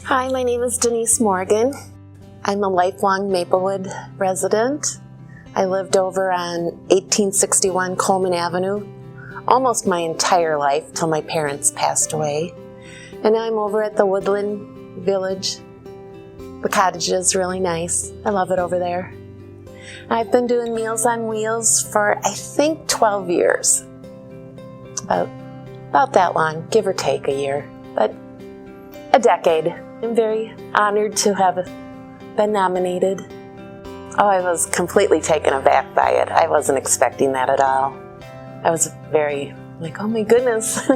Hi, my name is Denise Morgan. I'm a lifelong Maplewood resident. I lived over on 1861 Coleman Avenue almost my entire life till my parents passed away. And now I'm over at the Woodland Village. The cottage is really nice. I love it over there. I've been doing Meals on Wheels for, I think, 12 years. About that long, give or take a year, but a decade. I'm very honored to have been nominated. Oh, I was completely taken aback by it. I wasn't expecting that at all. I was very like, oh my goodness.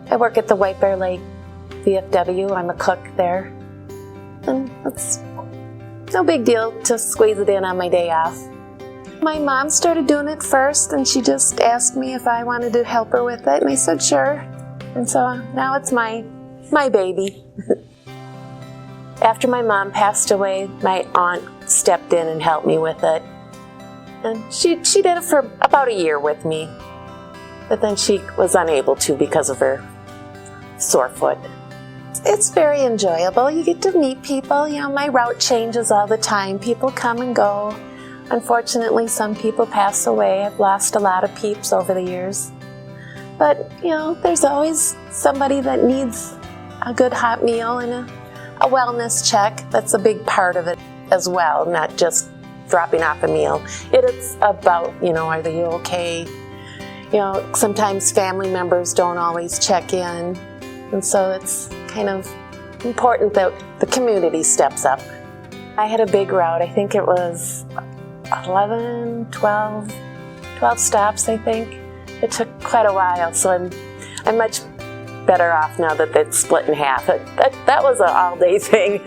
I work at the White Bear Lake VFW. I'm a cook there. And it's no big deal to squeeze it in on my day off. My mom started doing it first, and she just asked me if I wanted to help her with it, and I said sure. And so now it's my baby. After my mom passed away, my aunt stepped in and helped me with it. And she did it for about a year with me, but then she was unable to because of her sore foot. It's very enjoyable. You get to meet people. You know, my route changes all the time. People come and go. Unfortunately, some people pass away. I've lost a lot of peeps over the years. But, you know, there's always somebody that needs a good hot meal and a wellness check. That's a big part of it as well, not just dropping off a meal. It's about, you know, are they okay? You know, sometimes family members don't always check in. And so it's kind of important that the community steps up. I had a big route. I think it was 12 stops, I think. It took quite a while, so I'm much better off now that it's split in half. That was an all-day thing.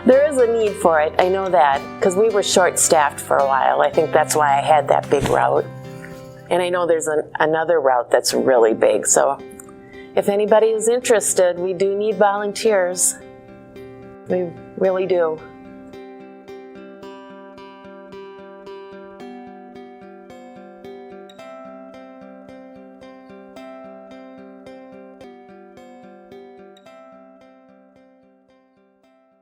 There is a need for it, I know that, because we were short-staffed for a while. I think that's why I had that big route. And I know there's another route that's really big, so if anybody is interested, we do need volunteers. We really do.